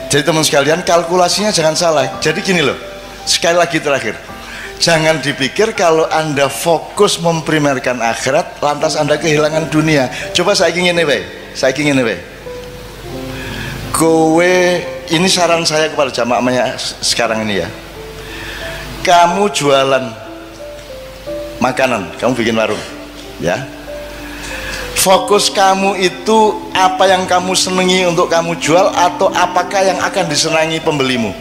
Jadi teman sekalian, kalkulasinya jangan salah. Jadi gini loh, sekali lagi terakhir, jangan dipikir kalau Anda fokus memprimerkan akhirat lantas Anda kehilangan dunia. Coba saya ingin ini, kowe, ini saran saya kepada jamaahnya sekarang ini ya. Kamu jualan makanan, kamu bikin warung ya. Fokus kamu itu apa yang kamu senangi untuk kamu jual, atau apakah yang akan disenangi pembelimu?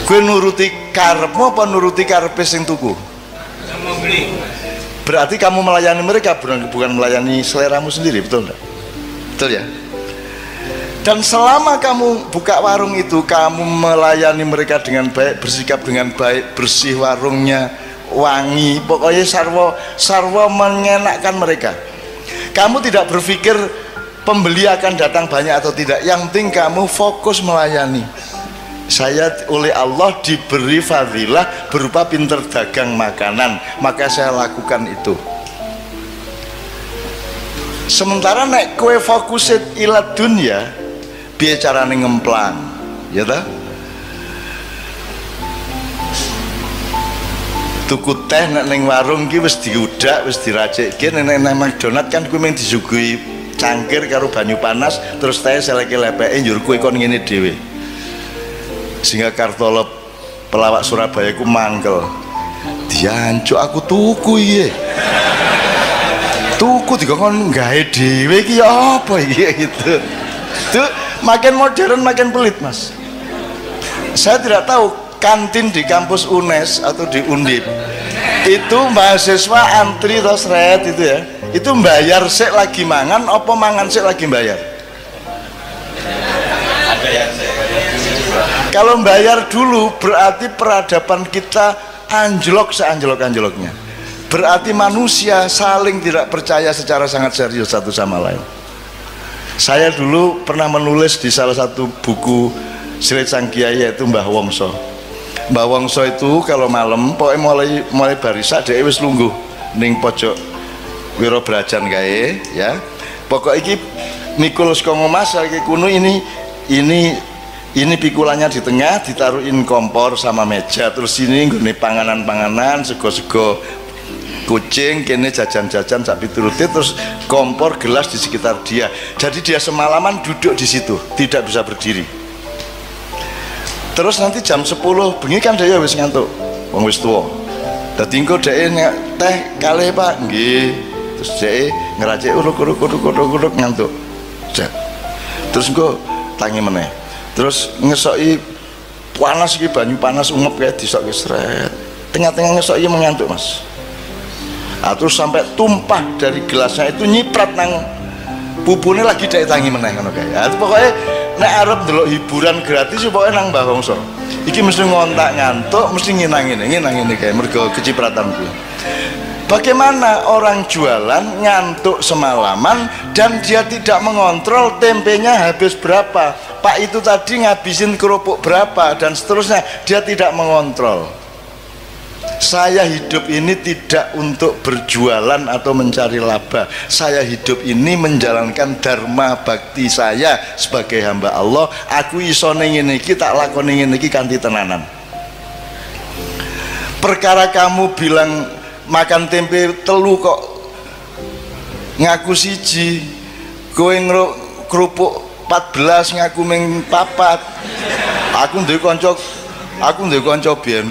Gue nuruti karepmu apa nuruti karepe sing tuku? Berarti kamu melayani mereka, bukan melayani seleramu sendiri, betul enggak? Betul ya? Dan selama kamu buka warung itu, kamu melayani mereka dengan baik, bersikap dengan baik, bersih warungnya, wangi, pokoknya sarwa mengenakkan mereka. Kamu tidak berpikir pembeli akan datang banyak atau tidak, yang penting kamu fokus melayani. Saya oleh Allah diberi fadilah berupa pinter dagang makanan, maka saya lakukan itu. Sementara nek kue fokusit ila dunya, biar carane ngemplang, ya ta? Tuku teh nek ning warung ki wis diudak, wis diracikke. Nek nang McDonald kan kuwi mung disuguhi cangkir karo banyu panas, terus teh seleke lepeke njur kuwi kon ngene dhewe. Sehingga Kartolo pelawak Surabaya ku mangkel. Diancuk aku tuku iki. Tuku dikon gawe dhewe iki apa iki gitu. Itu makin modern makin pelit, Mas. Saya tidak tahu kantin di kampus UNES atau di Undip itu mahasiswa antri terus red itu ya, itu bayar sik lagi mangan apa mangan sik lagi bayar? Kalau bayar dulu berarti peradaban kita anjlok seanjlok-anjloknya, berarti manusia saling tidak percaya secara sangat serius satu sama lain. Saya dulu pernah menulis di salah satu buku Silit Sang Kiai, yaitu Mbah Wongso. Mbah Wongso itu kalau malam pokoknya mulai barisa dia wis lungguh ning pojok Wiro Brajan kae ya. Pokok iki mikul saka Mas iki kuno ini pikulannya di tengah, ditaruhin kompor sama meja, terus ini nggone panganan-panganan, sego-sego kucing, kene jajan-jajan sak piturute, terus kompor gelas di sekitar dia. Jadi dia semalaman duduk di situ, tidak bisa berdiri. Terus nanti jam 10 bengi kan dia wis ngantuk, wong wis tuwa. Dadi engko dhek teh kalih Pak, nggih. Terus dhek ngeracik uruk-uruk ngantuk. Terus engko tangi meneh. Terus ngesoki panas iki, banyu panas ungep kayak disokke sret. Tengah-tengah ngesoki mengantuk, Mas. Nah, terus sampai tumpah dari gelasnya itu nyiprat nang pupune lagi dhek tangi meneh ngono kae. Nah, pokoknya nek arep ndelok hiburan gratis pokoke nang Mbah Wongso. Iki mesti ngontak ngantuk, mesti nginang ngene kae mergo kecipratan kuwi. Bagaimana orang jualan ngantuk semalaman dan dia tidak mengontrol tempenya habis berapa, Pak itu tadi ngabisin kerupuk berapa dan seterusnya, dia tidak mengontrol. Saya hidup ini tidak untuk berjualan atau mencari laba. Saya hidup ini menjalankan dharma bakti saya sebagai hamba Allah. Aku iso ning ngene iki, tak lakoni ngene iki kanthi tenanan. Perkara kamu bilang makan tempe telu kok ngaku siji, kowe kerupuk 14 ngaku ming 4. Aku duwe kanca biyen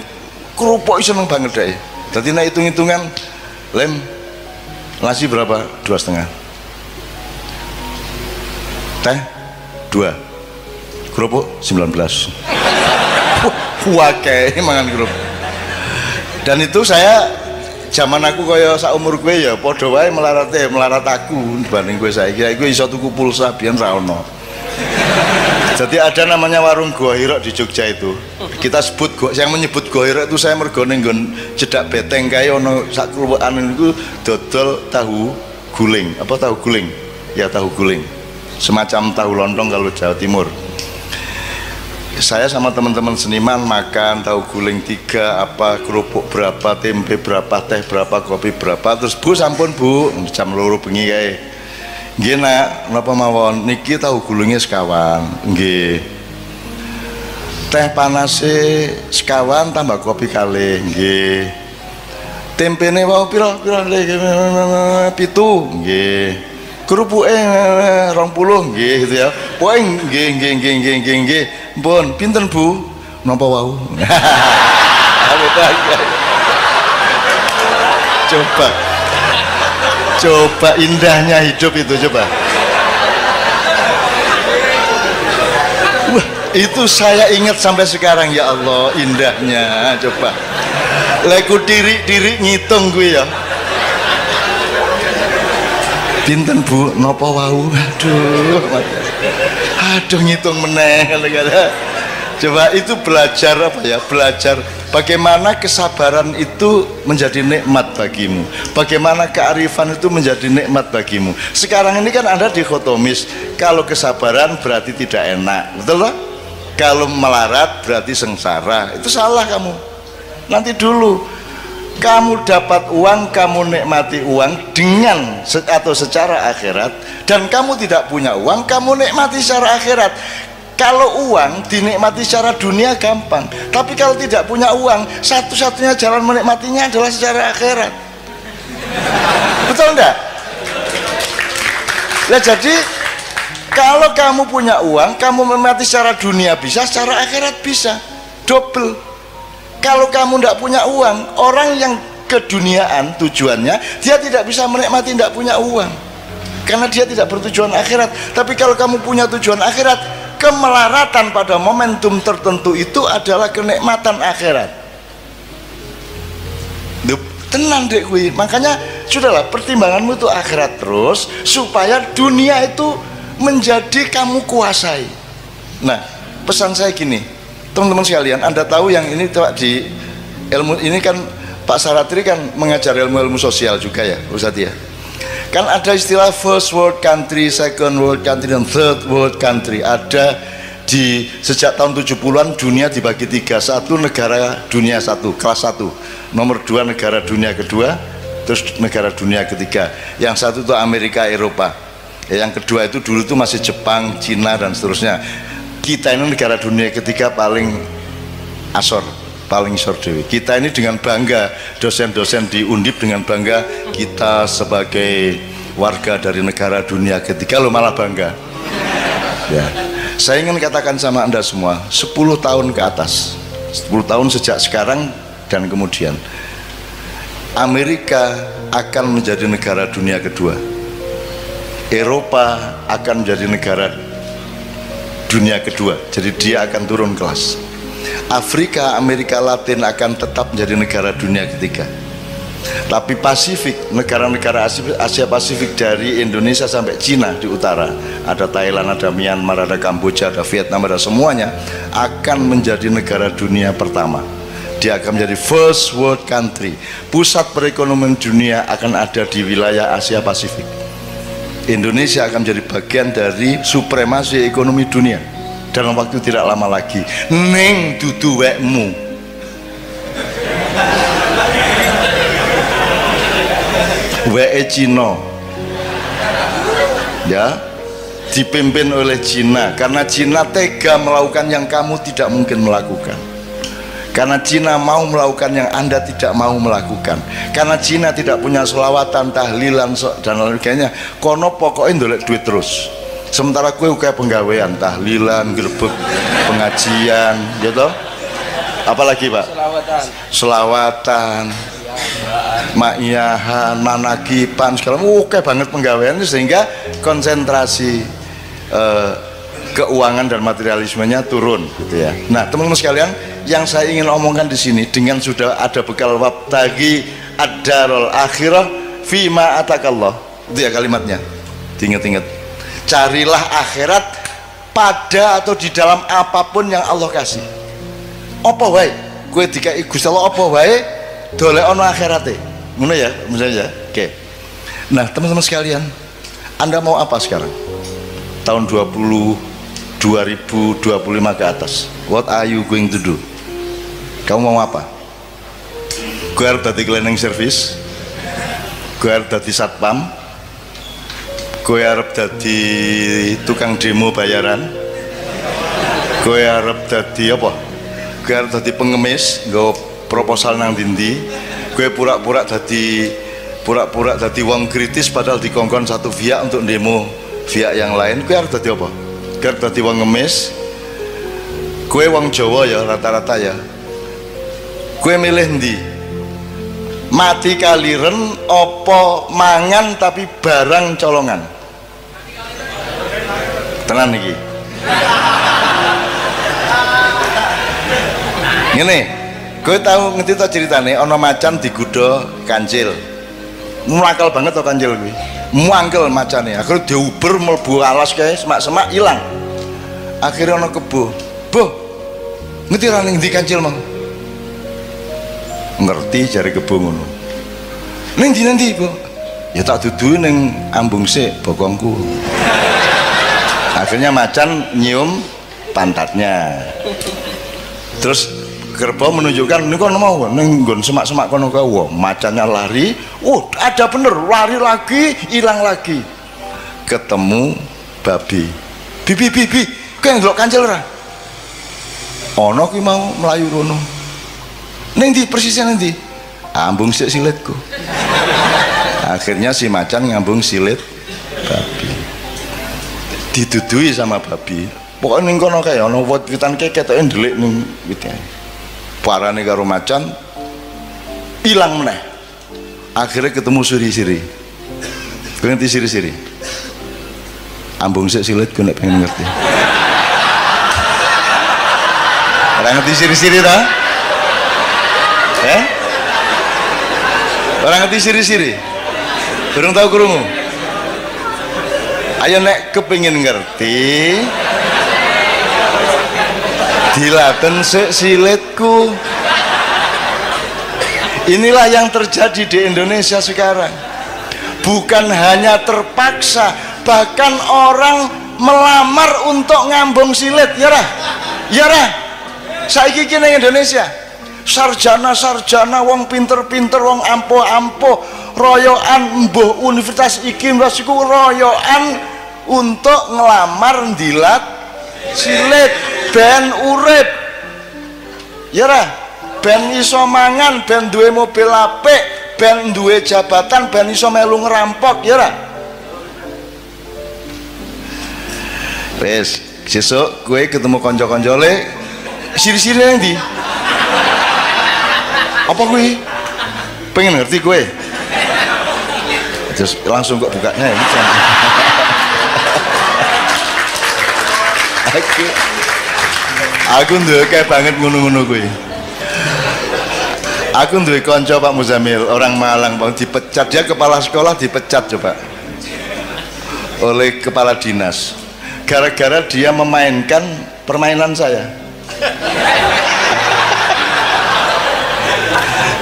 kerupuk seneng banget deh. Jadi nak hitung-hitungan, lem nasi berapa? 2,5. Teh 2. Kerupuk 19. Wah kayak mangan kerupuk. Dan itu saya zaman aku kaya sak umur gue ya padha wae melarat aku dibanding gue saiki. Gue iso tuku pulsa biyen ra ono. Jadi ada namanya warung Gua Hirok di Jogja itu. Kita sebut yang menyebut Gua Hirok itu saya mergo ning nggon cedak beteng kae ono sak kluwekan niku dodol tahu guling. Apa tahu guling? Ya tahu guling. Semacam tahu lontong kalau Jawa Timur. Saya sama teman-teman seniman makan tahu guling 3, apa kerupuk berapa, tempe berapa, teh berapa, kopi berapa. Terus Bu sampun Bu, jam 2 bengi kae. Nggih nak, napa mawon niki tahu gulungnya sekawan. Nggih. Teh panase sekawan tambah kopi kalih. Nggih. Tempene wau pira-pira 7 nggih. Kerupuke 20 nggih gitu ya. Pokoke nggih. Mpun, pinten Bu? Napa wau? Coba indahnya hidup itu coba. Wah, itu saya ingat sampai sekarang ya Allah, indahnya coba. Leku diri ngitung gue ya. Pinten Bu, nopo wau? Aduh ngitung meneh. Coba itu belajar apa ya? Belajar bagaimana kesabaran itu menjadi nikmat bagimu. Bagaimana kearifan itu menjadi nikmat bagimu. Sekarang ini kan ada dikotomis. Kalau kesabaran berarti tidak enak, betul lah? Kalau melarat berarti sengsara. Itu salah kamu. Nanti dulu kamu dapat uang, kamu nikmati uang dengan atau secara akhirat, dan kamu tidak punya uang, kamu nikmati secara akhirat. Kalau uang dinikmati secara dunia gampang, tapi kalau tidak punya uang, satu-satunya jalan menikmatinya adalah secara akhirat. Betul enggak? Nah, jadi kalau kamu punya uang, kamu menikmati secara dunia bisa, secara akhirat bisa, double. Kalau kamu tidak punya uang, orang yang keduniaan tujuannya, dia tidak bisa menikmati tidak punya uang, karena dia tidak bertujuan akhirat. Tapi kalau kamu punya tujuan akhirat, kemelaratan pada momentum tertentu itu adalah kenikmatan akhirat. Tenang dek kui. Makanya sudahlah, pertimbanganmu itu akhirat terus, supaya dunia itu menjadi kamu kuasai. Nah, pesan saya gini, teman-teman sekalian, Anda tahu yang ini di ilmu ini kan Pak Saratri kan mengajar ilmu-ilmu sosial juga ya Ustadz ya. Kan ada istilah first world country, second world country, dan third world country. Ada di sejak tahun 70-an dunia dibagi 3. 1 negara dunia 1, kelas 1. Nomor 2 negara dunia kedua, terus negara dunia ketiga. Yang satu itu Amerika, Eropa. Yang kedua itu dulu itu masih Jepang, Cina, dan seterusnya. Kita ini negara dunia ketiga paling asor, paling isor dewi. Kita ini dengan bangga, dosen-dosen di Undip dengan bangga, kita sebagai warga dari negara dunia ketiga, lo malah bangga ya. Saya ingin katakan sama Anda semua, 10 tahun ke atas, 10 tahun sejak sekarang dan kemudian, Amerika akan menjadi negara dunia kedua, Eropa akan menjadi negara dunia kedua, jadi dia akan turun kelas. Afrika, Amerika Latin akan tetap menjadi negara dunia ketiga. Tapi Pasifik, negara-negara Asia Pasifik dari Indonesia sampai Cina di utara, ada Thailand, ada Myanmar, ada Kamboja, ada Vietnam, ada semuanya, akan menjadi negara dunia pertama. Dia akan menjadi first world country. Pusat perekonomian dunia akan ada di wilayah Asia Pasifik. Indonesia akan menjadi bagian dari supremasi ekonomi dunia dalam waktu tidak lama lagi. Ning dudu wekmu. Weke Cina ya, dipimpin oleh Cina, karena Cina tega melakukan yang kamu tidak mungkin melakukan, karena Cina mau melakukan yang Anda tidak mau melakukan, karena Cina tidak punya selawatan, tahlilan, dan lain sebagainya. Kono pokoknya ndolek duit terus, sementara kue kayak penggawean, tahlilan, gerbek, pengajian, gitu. Apalagi Pak? Selawatan, ma'iyahan, manakipan, segala oke banget penggawean, sehingga konsentrasi keuangan dan materialismenya turun, gitu ya. Nah, teman-teman sekalian, yang saya ingin omongkan di sini, dengan sudah ada bekal wabtagi ad-darul akhirah fima atakallah, itu ya kalimatnya, diingat-ingat. Carilah akhirat pada atau di dalam apapun yang Allah kasih. Apa wae kowe dikai Gusti Allah, apa wae dolek ono akhirate. Ngono ya, misalnya. Oke. Nah, teman-teman sekalian, Anda mau apa sekarang? Tahun 2025 ke atas. What are you going to do? Kamu mau apa? Gue harus dadi cleaning service, gue harus dadi satpam, Kowe arep dadi tukang demo bayaran? Kowe arep dadi apa? Kowe arep dadi pengemis, nggo proposal nang ndi? Kowe pura-pura dadi wong kritis padahal dikongkon satu pihak untuk demo pihak yang lain. Kowe arep dadi apa? Kowe arep dadi wong ngemis? Kowe wong Jawa ya rata-rata ya. Kowe milih ndi? Mati kaliren apa mangan tapi barang colongan? Tenan iki. Ngene, kowe tahu ngerti to ceritane ana macan digodha kancil. Muangkel banget to kancil kuwi. Muangkel macane. Akhire diuber mlebu alas kae semak-semak ilang. Akhire ana kebo. Boh. Ngerti ra ning ndi kancil mang? Ngerti jare kebo ngono. Ning ndi, Bu? Ya tak dudu ning ambung sik bokongku. Akhirnya macan nyium pantatnya. Terus kerbau menunjukkan ini kono mau ning nggon semak-semak kono kae. Wah, macannya lari. Ada bener, lari lagi, hilang lagi. Ketemu babi. Bibi, kowe ndelok kancil ora? Ana kuwi mau mlayu rono. Ning ndi persisnya ning ndi? Ambung sik silitku. Akhirnya si macan ngambung silit babi. Didudui sama babi. Pokoknya ning kono kae ana wit-witan kae ketoke ndelik ning wite. Parane karo macan ilang meneh. Akhirnya ketemu siri-siri. Kowe ngerti siri-siri? Ambung sik silit kowe nek pengen ngerti. Ora ngerti siri-siri ta? Ora ngerti siri-siri? Durung tau krungu? Ayo nek kepengin ngerti dilaten sik silitku. Inilah yang terjadi di Indonesia sekarang. Bukan hanya terpaksa, bahkan orang melamar untuk ngambung silit. Ya ra? Saiki iki ning Indonesia sarjana wong pinter-pinter, wong ampuh-ampuh, royokan mbuh universitas iki universitas iku royokan untuk ngelamar ndilat silit ben urip. Ya ra? Ben iso mangan, ben duwe mobil apik, ben duwe jabatan, ben iso melu ngerampok. Ya ra? Wes, sesuk kowe ketemu kanca-kancane siri-siri nang ndi? Apa kuwi? Pengen ngerti kowe? Terus langsung kok bukanya ya. Aku duwe kayak banget ngono-ngono kuwi. Aku duwe kanca Pak Muzamil, orang Malang, Bang, dipecat. Dia kepala sekolah dipecat coba oleh kepala dinas gara-gara dia memainkan permainan saya.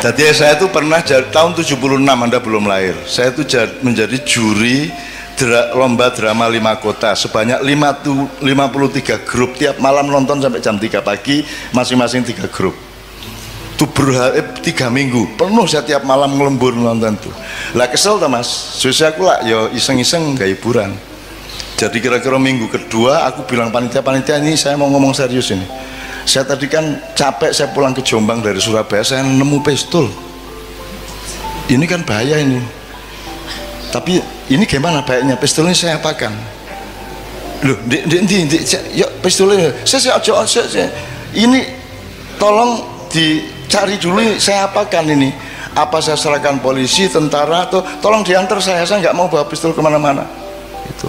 Jadi saya itu pernah tahun 76, Anda belum lahir. Saya itu menjadi juri lomba drama 5 kota sebanyak 53 grup, tiap malam nonton sampai jam 3 pagi, masing-masing 3 grup. Itu 3 minggu penuh saya tiap malam ngelembur nonton tuh. Lah kesel tuh Mas, susah aku lah ya iseng-iseng gak hiburan. Jadi kira-kira minggu kedua aku bilang panitia ini saya mau ngomong serius ini. Saya tadi kan capek, saya pulang ke Jombang dari Surabaya, saya nemu pistol. Ini kan bahaya ini. Tapi ini gimana baiknya? Pistolnya saya apakan? Loh, yuk pistolnya. Saya ini tolong dicari dulu, saya apakan ini? Apa saya serahkan polisi, tentara, atau tolong diantar saya nggak mau bawa pistol kemana-mana. Itu.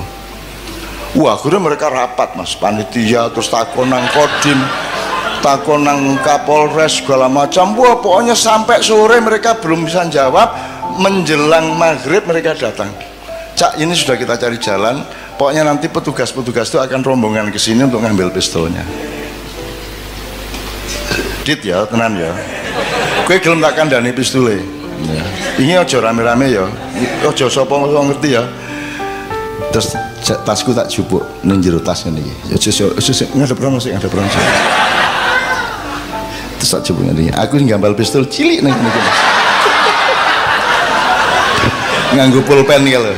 Wah, akhirnya mereka rapat Mas, panitia, terus takonang kodim, takonang Kapolres segala macam. Wah, pokoknya sampai sore mereka belum bisa jawab. Menjelang maghrib mereka datang. Cak, ini sudah kita cari jalan. Pokoknya nanti petugas-petugas itu akan rombongan ke sini untuk ngambil pistolnya. Dit ya, tenan ya. Kowe gelem tak kandhani pistole. Ya. Ini aja rame-rame ya. Aja sapa ngerti ya. Terus tasku tak jupuk ning jero tas ngene iki. Ngadep rono sik, ngadep rono sik. Terus tak jupuk ngene iki. Aku ngambal pistol cilik ning ngene iki. Nganggo pulpen iki lho.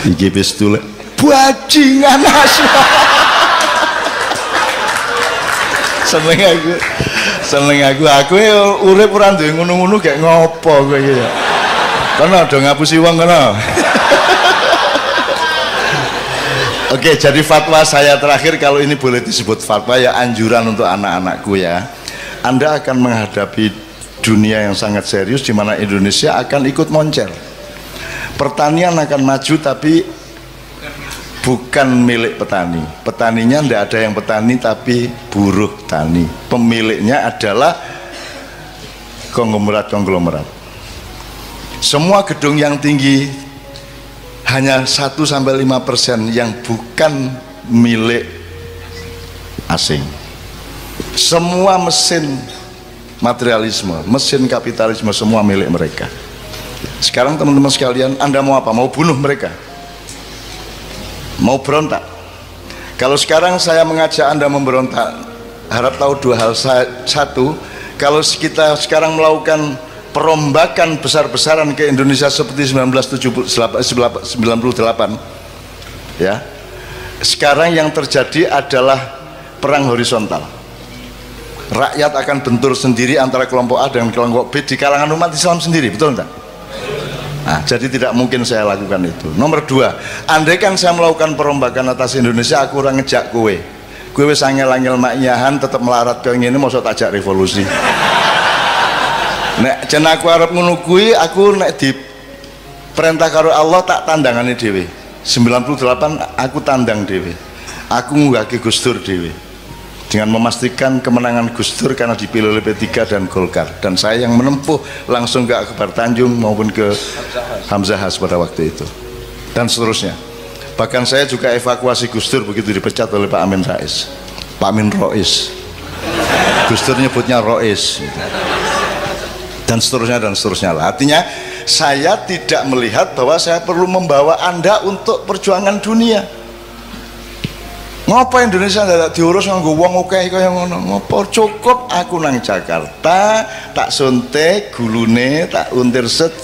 iki wis tulen bajingan asu. seneng aku urip ora duwe ngono-ngono gak ngopo kowe iki ya. Kono do ngapusi wong kono. Oke, jadi fatwa saya terakhir, kalau ini boleh disebut fatwa ya, anjuran untuk anak-anakku ya. Anda akan menghadapi dunia yang sangat serius di mana Indonesia akan ikut moncer. Pertanian akan maju tapi bukan milik petani. Petaninya tidak ada yang petani tapi buruh tani. Pemiliknya adalah konglomerat. Semua gedung yang tinggi hanya 1-5% yang bukan milik asing. Semua mesin materialisme, mesin kapitalisme semua milik mereka. Sekarang teman-teman sekalian, Anda mau apa? Mau bunuh mereka? Mau berontak? Kalau sekarang saya mengajak Anda memberontak, harap tahu dua hal. Satu, kalau kita sekarang melakukan perombakan besar-besaran ke Indonesia seperti 1998 ya, sekarang yang terjadi adalah perang horizontal. Rakyat akan bentur sendiri antara kelompok A dengan kelompok B di kalangan umat Islam sendiri, betul enggak? Nah, jadi tidak mungkin saya lakukan itu. Nomor dua, andaikan saya melakukan perombakan atas Indonesia, aku orang ngejak kowe wis angel-angel maknyahan tetap melarat ke ngene, mosok tajak revolusi. Nek jen aku arep ngono kuwi, aku nek di perintah karo Allah tak tandangane dhewe. 98 aku tandang dhewe. Aku ngunggahke Gus Dur dhewe. Dengan memastikan kemenangan Gus Dur karena dipilih oleh P3 dan Golkar, dan saya yang menempuh langsung ke Akbar Tanjung maupun ke Hamzah Has pada waktu itu. Dan seterusnya. Bahkan saya juga evakuasi Gus Dur begitu dipecat oleh Pak Amin Rais. Pak Amin Rois. Gus Dur nyebutnya Rois. Dan seterusnya lah. Artinya saya tidak melihat bahwa saya perlu membawa Anda untuk perjuangan dunia. Ngapa Indonesia tidak diurus nganggo wong akeh kaya ngono? Ngapa cukup aku nang Jakarta tak suntik gulune, tak untir set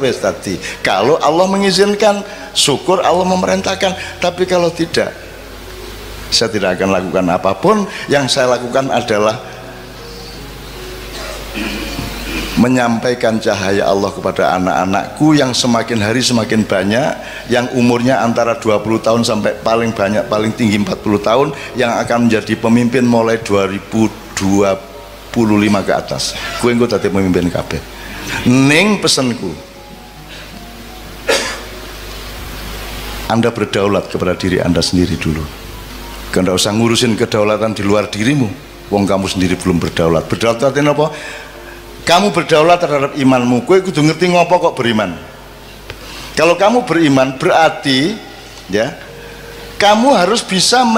wis tadi. Kalau Allah mengizinkan, syukur Allah memerintahkan. Tapi kalau tidak, saya tidak akan lakukan apapun. Yang saya lakukan adalah menyampaikan cahaya Allah kepada anak-anakku yang semakin hari semakin banyak, yang umurnya antara 20 tahun sampai paling banyak, paling tinggi 40 tahun, yang akan menjadi pemimpin mulai 2025 ke atas. Gue engko dadi pemimpin kabeh. Ning pesenku, Anda berdaulat kepada diri Anda sendiri dulu. Anda usah ngurusin kedaulatan di luar dirimu. Wong kamu sendiri belum berdaulat. Berdaulat artinya apa? Kamu berdaulat terhadap imanmu. Kowe kudu ngerti ngopo kok beriman. Kalau kamu beriman berarti ya, kamu harus bisa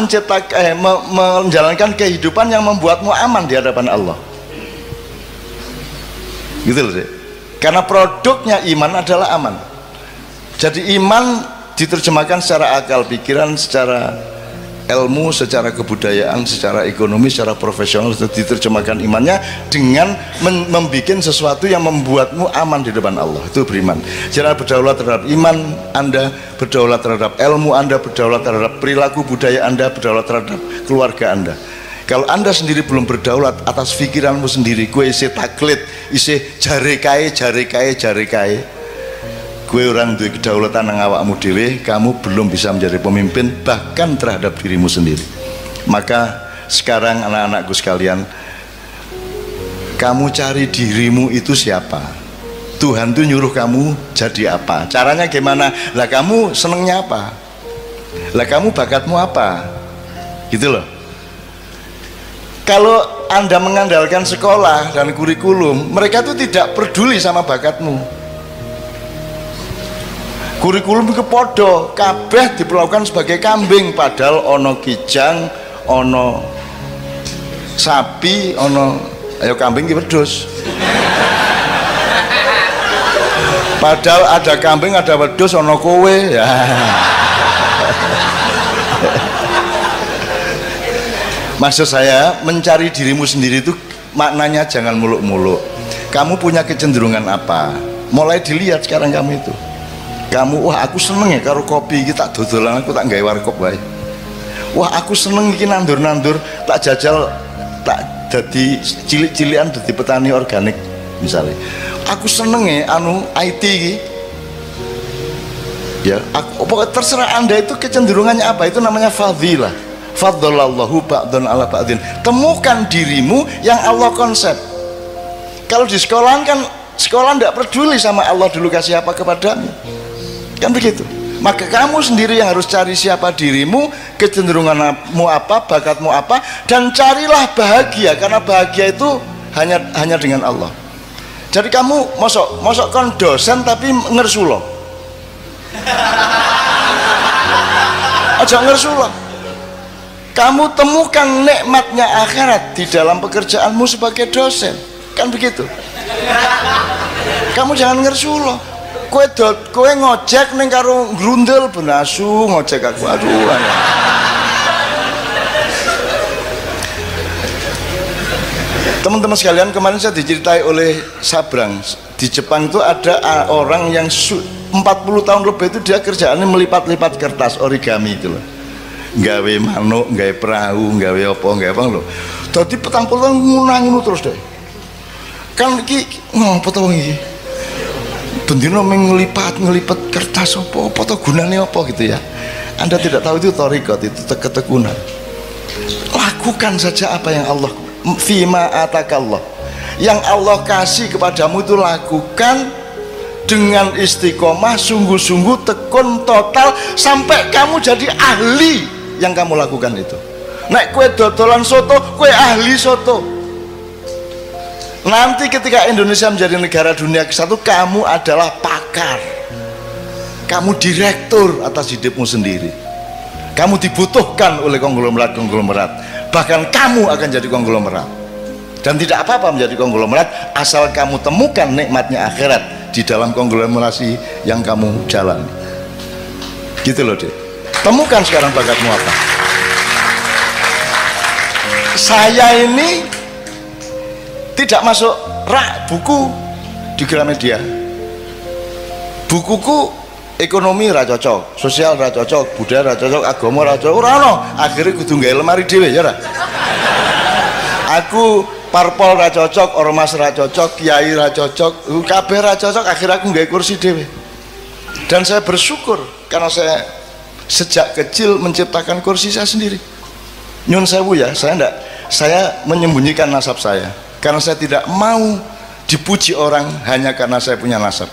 menjalankan kehidupan yang membuatmu aman di hadapan Allah. Gitu loh sih. Karena produknya iman adalah aman. Jadi iman diterjemahkan secara akal pikiran, secara ilmu, secara kebudayaan, secara ekonomi, secara profesional, diterjemahkan imannya dengan membuat sesuatu yang membuatmu aman di depan Allah. Itu beriman. Cara berdaulat terhadap iman Anda, berdaulat terhadap ilmu Anda, berdaulat terhadap perilaku budaya Anda, berdaulat terhadap keluarga Anda. Kalau Anda sendiri belum berdaulat atas pikiranmu sendiri, gue isi taklid, isi jare kae, gue orang duwe kedaulatan nang awakmu dhewe, kamu belum bisa menjadi pemimpin bahkan terhadap dirimu sendiri. Maka sekarang anak-anakku sekalian, kamu cari dirimu itu siapa. Tuhan tuh nyuruh kamu jadi apa, caranya gimana, lah kamu senengnya apa, lah kamu bakatmu apa, gitu loh. Kalau Anda mengandalkan sekolah dan kurikulum, mereka tuh tidak peduli sama bakatmu. Kurikulum ke podo kabeh diperlakukan sebagai kambing, padahal ono kijang, ono sapi, ono ayo kambing ki wedhus. Padahal ada kambing, ada wedhus, ono kowe ya. Maksud saya, mencari dirimu sendiri itu maknanya jangan muluk-muluk. Kamu punya kecenderungan apa? Mulai dilihat sekarang kamu itu. Kamu, wah aku seneng ya karo kopi iki tak dodolan, aku tak gawe warkop wae. Wah aku seneng iki nandur-nandur, tak jajal, tak jadi cilik-cilikan jadi petani organik misalnya. Aku seneng ya anu IT iki. Ya, pokoknya terserah Anda itu kecenderungannya apa, itu namanya fadilah. Faddalallahu ba'dun ala ba'din. Temukan dirimu yang Allah konsep. Kalau di sekolah kan sekolah tidak peduli sama Allah dulu kasih apa kepadamu, kan begitu. Maka kamu sendiri yang harus cari siapa dirimu, kecenderunganmu apa, bakatmu apa, dan carilah bahagia, karena bahagia itu hanya dengan Allah. Jadi kamu mosok kon dosen tapi ngersulo. Aja ngersulo. Kamu temukan nikmatnya akhirat di dalam pekerjaanmu sebagai dosen, kan begitu. Kamu jangan ngersulo. Kowe ngojek ning karo grundel benasu ngojek aku, aduh. Teman-teman sekalian, kemarin saya diceritai oleh Sabrang, di Jepang itu ada orang yang 40 tahun lebih itu dia kerjaannya melipat-lipat kertas origami itu loh, gawe manuk, gawe perahu, gawe apa loh. Jadi petang ngunang terus deh. Kan iki ngopo to iki? Bendino ngelipat kertas apa to gunane apa gitu ya. Anda tidak tahu itu thariqat, itu ketekunan. Lakukan saja apa yang Allah fima atakallah, yang Allah kasih kepadamu itu lakukan dengan istiqomah, sungguh-sungguh, tekun total sampai kamu jadi ahli yang kamu lakukan itu. Nek kue dodolan soto, kue ahli soto. Nanti ketika Indonesia menjadi negara dunia ke-1, kamu adalah pakar, kamu direktur atas hidupmu sendiri. Kamu dibutuhkan oleh konglomerat, bahkan kamu akan jadi konglomerat. Dan tidak apa-apa menjadi konglomerat asal kamu temukan nikmatnya akhirat di dalam konglomerasi yang kamu jalani. Gitu loh deh. Temukan sekarang bakatmu apa. Saya ini tidak masuk rak buku di Gramedia. Bukuku ekonomi ra cocok, sosial ra cocok, budaya ra cocok, agama ra cocok, ora ono. Akhire kudu gawe lemari dhewe ya ora. Aku parpol ra cocok, ormas ra cocok, kiai ra cocok, kabeh ra cocok, akhirnya aku gawe kursi dhewe. Dan saya bersyukur karena saya sejak kecil menciptakan kursi saya sendiri. Nyun sewu ya, saya menyembunyikan nasab saya. Karena saya tidak mau dipuji orang hanya karena saya punya nasab.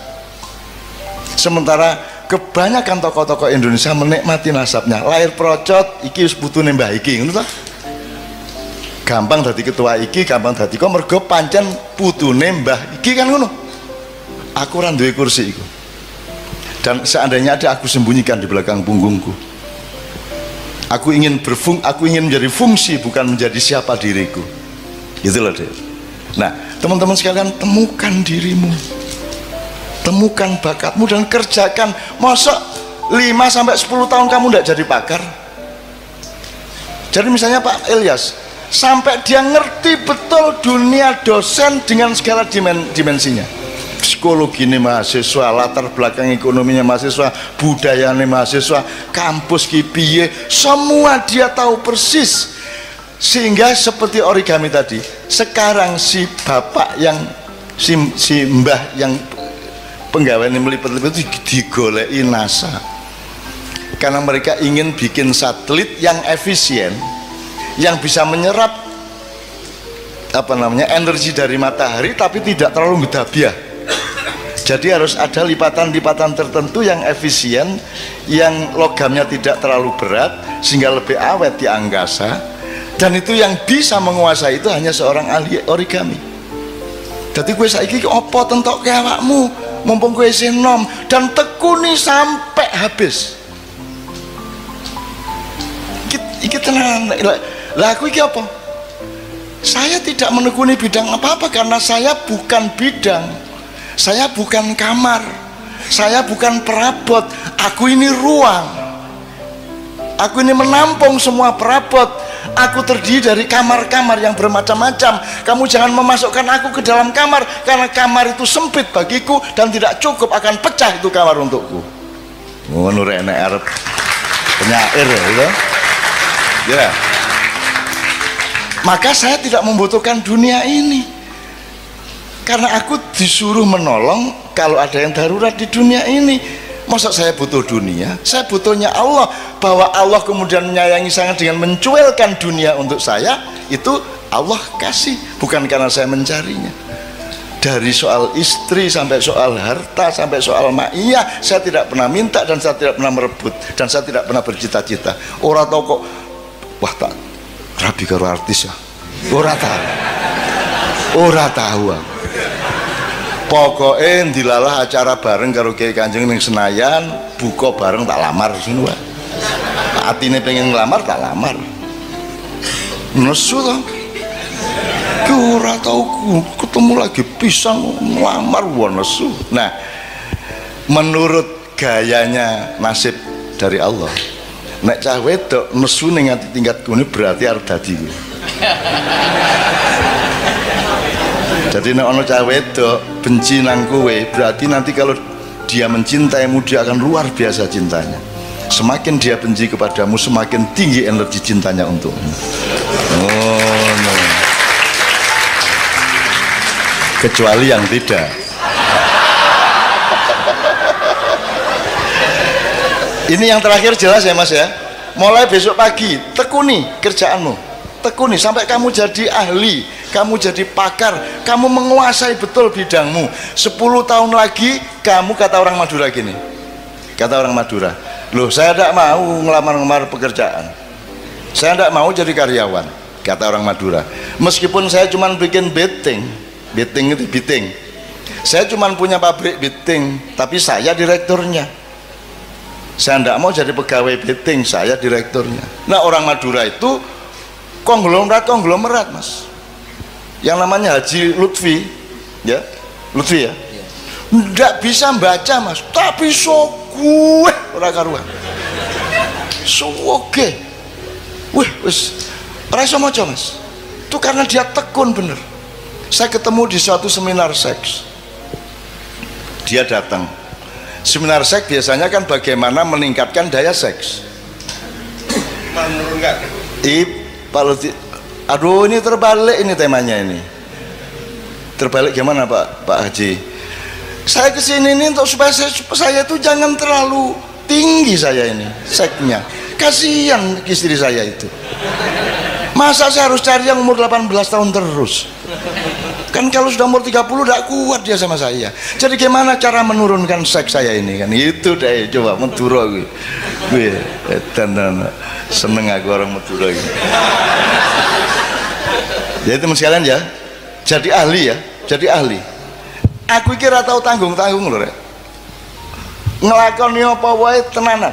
Sementara kebanyakan tokoh-tokoh Indonesia menikmati nasabnya. Lahir procot, iki wis putune mbah iki, ngono ta? Gampang dadi ketua iki, gampang dadi kok mergo pancen putune mbah iki kan ngono. Aku ora duwe kursi iku. Dan seandainya ada, aku sembunyikan di belakang punggungku. Aku ingin menjadi fungsi, bukan menjadi siapa diriku. Gitu loh deh. Nah, teman-teman sekalian, temukan dirimu, temukan bakatmu dan kerjakan. Masa 5-10 tahun kamu tidak jadi pakar? Jadi misalnya Pak Ilyas, sampai dia ngerti betul dunia dosen dengan segala dimensinya, psikologi ini mahasiswa, latar belakang ekonominya mahasiswa, budayanya mahasiswa, kampus kipiye, semua dia tahu persis. Sehingga seperti origami tadi, sekarang si bapak yang si mbah yang penggaweane melipat-lipat itu digoleki NASA, karena mereka ingin bikin satelit yang efisien, yang bisa menyerap energi dari matahari tapi tidak terlalu gedabiah. Jadi harus ada lipatan-lipatan tertentu yang efisien, yang logamnya tidak terlalu berat sehingga lebih awet di angkasa. Dan itu yang bisa menguasai itu hanya seorang ahli origami. Jadi gue saiki opo tentok ke awakmu, mumpung gue isih nom, dan tekuni sampai habis. Iki tenan. Lah aku iki apa? Saya tidak menekuni bidang apa-apa karena saya bukan bidang. Saya bukan kamar. Saya bukan perabot. Aku ini ruang. Aku ini menampung semua perabot. Aku terdiri dari kamar-kamar yang bermacam-macam. Kamu jangan memasukkan aku ke dalam kamar, karena kamar itu sempit bagiku dan tidak cukup, akan pecah itu kamar untukku. ngono rek nek arep penyair ya. Ya. Maka saya tidak membutuhkan dunia ini. Karena aku disuruh menolong kalau ada yang darurat di dunia ini. Masa saya butuh dunia? Saya butuhnya Allah. Bahwa Allah kemudian menyayangi saya dengan mencuelkan dunia untuk saya, itu Allah kasih, bukan karena saya mencarinya. Dari soal istri sampai soal harta sampai soal ma'iyah, saya tidak pernah minta dan saya tidak pernah merebut dan saya tidak pernah bercita-cita. Ora tau kok, wah tak rabi karo artis ya. Ora tahu aku. Pokoknya dilalah acara bareng karo Kiai Kanjeng ning Senayan, buka bareng tak lamar sini wae. Atine pengen ngelamar tak lamar. Nesu to. Ki ora tau ketemu lagi pisang ngelamar wae nesu. Nah, menurut gayanya nasib dari Allah. Nek cah wedok nesu ning ati tingkat kene berarti arep dadi kuwi. Jadi nek ana cah wedok benci nang kowe, berarti nanti kalau dia mencintaimu dia akan luar biasa cintanya. Semakin dia benci kepadamu, semakin tinggi energi cintanya untukmu. Oh, no. Kecuali yang tidak. Ini yang terakhir jelas ya Mas ya. Mulai besok pagi tekuni kerjaanmu, tekuni sampai kamu jadi ahli, kamu jadi pakar, kamu menguasai betul bidangmu. 10 tahun lagi kamu, kata orang Madura gini, kata orang Madura, loh saya tidak mau ngelamar-ngelamar pekerjaan, saya tidak mau jadi karyawan, kata orang Madura. Meskipun saya cuma bikin beting itu beting, saya cuma punya pabrik beting, tapi saya direkturnya. Saya tidak mau jadi pegawai beting, saya direkturnya. Nah orang Madura itu konglomerat Mas, yang namanya Haji Lutfi ya, Lutfi ya, ndak bisa baca Mas, tapi so gue ora karuan, so oke, wih wis ora iso maca Mas. Itu karena dia tekun bener. Saya ketemu di suatu seminar seks, dia datang. Seminar seks biasanya kan bagaimana meningkatkan daya seks, menurunkan. Aduh ini terbalik ini temanya ini. Terbalik gimana Pak Haji? Saya kesini ini untuk supaya saya itu jangan terlalu tinggi saya ini seksnya. Kasihan istri saya itu. Masa saya harus cari yang umur 18 tahun terus? Kan kalau sudah umur 30 tidak kuat dia sama saya. Jadi gimana cara menurunkan seks saya ini kan? Itu deh coba Madura gue. Seneng aku orang Madura gitu. Jadi teman sekalian ya, jadi ahli ya, jadi ahli. Aku kira tahu tanggung-tanggung loh, ngelakoni apa wae tenanan,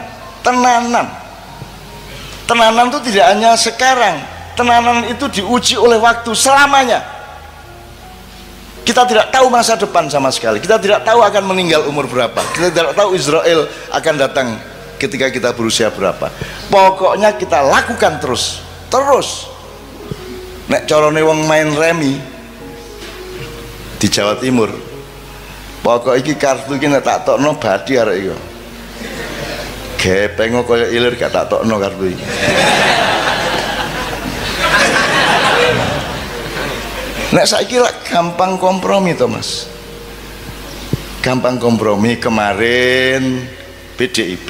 tenanan itu tidak hanya sekarang, tenanan itu diuji oleh waktu selamanya. Kita tidak tahu masa depan sama sekali, kita tidak tahu akan meninggal umur berapa, kita tidak tahu Israel akan datang ketika kita berusia berapa. Pokoknya kita lakukan terus. Nek carane wong main remi di Jawa Timur, pokok iki kartu iki nek tak tokno badi arek iki. Gepeng kaya ilir gak tak tokno kartu iki. Nek saiki lak gampang kompromi to Mas. Gampang kompromi. Kemarin PDIP,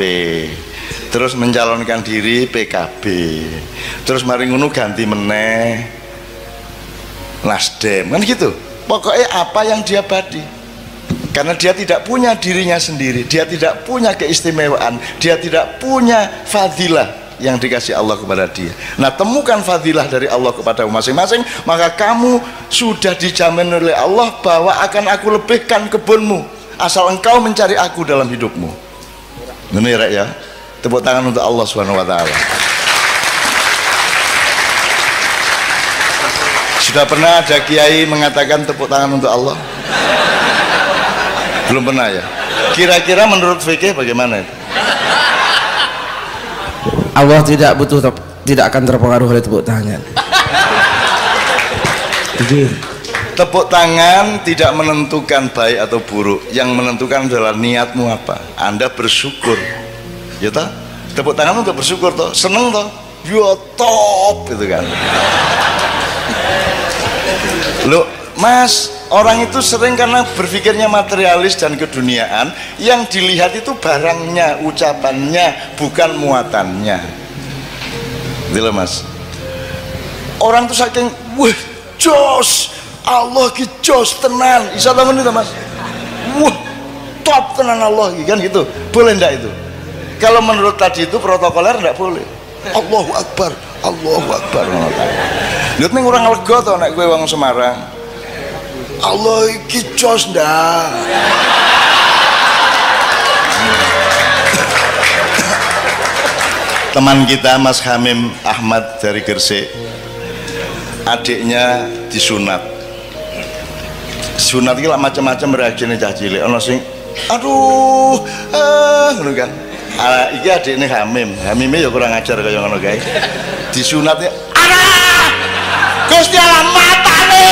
terus mencalonkan diri PKB, terus mari ngono ganti meneh Nasdem, kan gitu. Pokoknya apa yang dia badi, karena dia tidak punya dirinya sendiri, dia tidak punya keistimewaan, dia tidak punya fadilah yang dikasih Allah kepada dia. Nah temukan fadilah dari Allah kepada masing-masing, maka kamu sudah dijamin oleh Allah bahwa akan aku lebihkan kebunmu asal engkau mencari aku dalam hidupmu. Ini ya, tepuk tangan untuk Allah Subhanahu wa taala. Sudah pernah ada kiai mengatakan tepuk tangan untuk Allah? Belum pernah ya. Kira-kira menurut fikih bagaimana itu? Allah tidak akan terpengaruh oleh tepuk tangan. Tepuk tangan tidak menentukan baik atau buruk. Yang menentukan adalah niatmu apa. Anda bersyukur Ya toh, tepuk tangan untuk bersyukur toh, seneng toh, yo top gitu kan. Loh, Mas, orang itu sering karena berpikirnya materialis dan keduniaan, yang dilihat itu barangnya, ucapannya, bukan muatannya. Gitu loh, Mas. Orang tuh saking, wah, jos, Allah ki jos tenan, isa bangun itu, Mas. Wah, top tenan Allah, kan gitu. Boleh ndak itu? Kalau menurut tadi itu protokoler ndak boleh. Allahu Akbar, Allahu Akbar. Lihat nih orang lega tau nek gue wong Semarang. Allah iki jos ndak. Teman kita Mas Hamim Ahmad dari Gresik, adiknya disunat. Sunat iki lak macam-macam reaksinya cah cilik. Ono sing aduh, ngono kan. Iki adiknya Hamime ya kurang ajar kaya ngono kae. Disunatnya, "Alah! Gusti Allah matane!"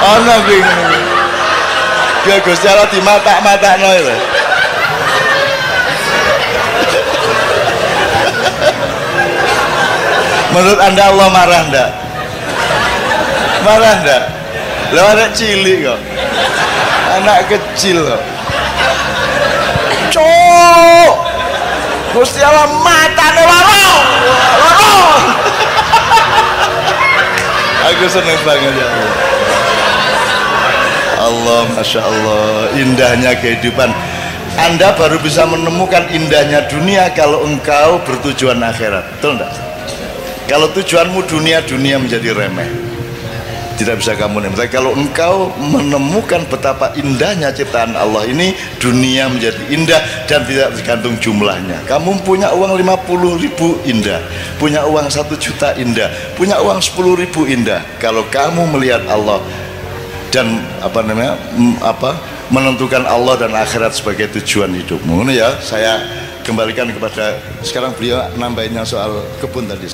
Ana kuwi. Ya Gusti Allah dimatak-matakno lho. Menurut Anda Allah marah ndak? Marah ndak? Lah anak cilik kok. Anak kecil kok. Cuk. Gusti Allah matane loro. Aku seneng banget ya Allah. Allah, Masya Allah, indahnya kehidupan. Anda baru bisa menemukan indahnya dunia kalau engkau bertujuan akhirat. Betul enggak? Kalau tujuanmu dunia menjadi remeh, tidak bisa kamu nikmati. Kalau engkau menemukan betapa indahnya ciptaan Allah ini, dunia menjadi indah dan tidak tergantung jumlahnya. Kamu punya uang 50.000 indah, punya uang 1 juta indah, punya uang 10.000 indah. Kalau kamu melihat Allah dan menentukan Allah dan akhirat sebagai tujuan hidupmu. Ini ya, saya kembalikan kepada sekarang beliau nambahinnya soal kebun tadi.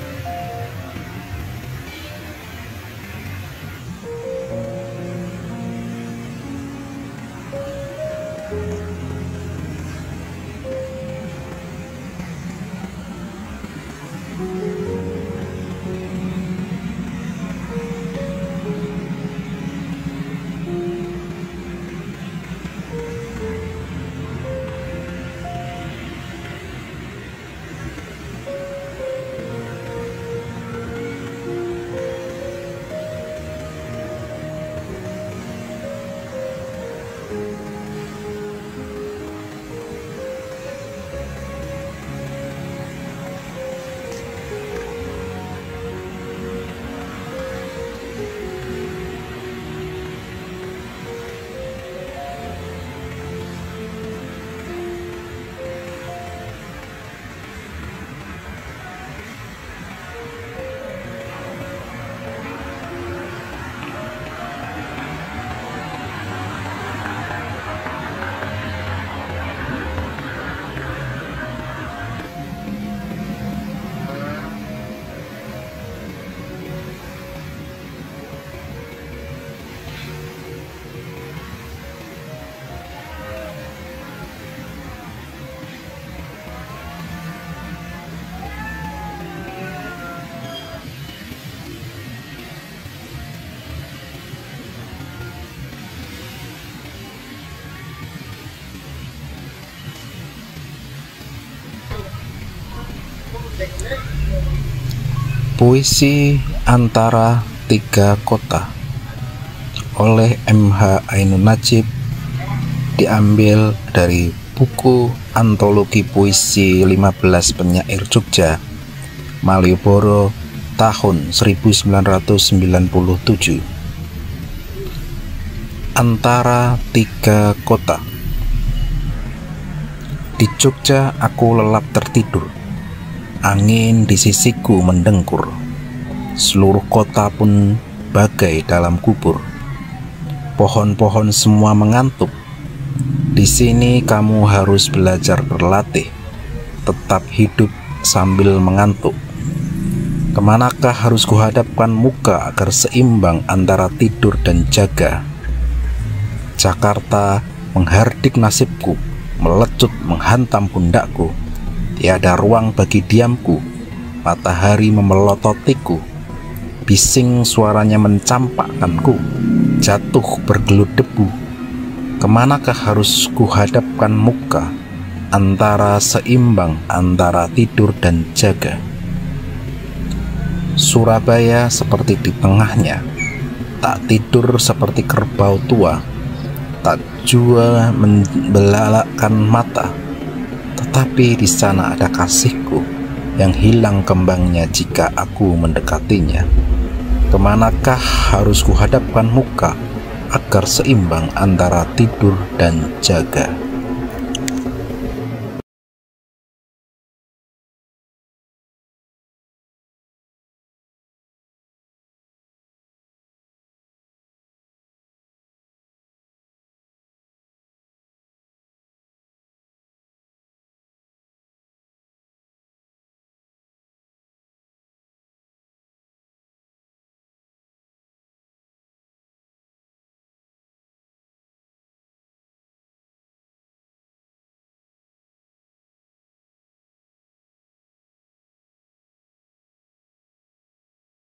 Puisi Antara Tiga Kota oleh M.H. Ainun Najib, diambil dari buku Antologi Puisi 15 Penyair Jogja, Malioboro, tahun 1997. Antara Tiga Kota. Di Jogja aku lelap tertidur. Angin di sisiku mendengkur. Seluruh kota pun bagai dalam kubur. Pohon-pohon semua mengantuk. Di sini kamu harus belajar berlatih, tetap hidup sambil mengantuk. Kemanakah harus kuhadapkan muka agar seimbang antara tidur dan jaga? Jakarta menghardik nasibku, melecut menghantam pundakku. Tiada ruang bagi diamku, matahari memelototiku. Bising suaranya mencampakkanku, jatuh bergelut debu. Kemanakah harus kuhadapkan muka, antara seimbang antara tidur dan jaga. Surabaya seperti di tengahnya, tak tidur seperti kerbau tua, tak jua membelalakkan mata. Tetapi di sana ada kasihku yang hilang kembangnya jika aku mendekatinya. Kemanakah harus kuhadapkan muka agar seimbang antara tidur dan jaga?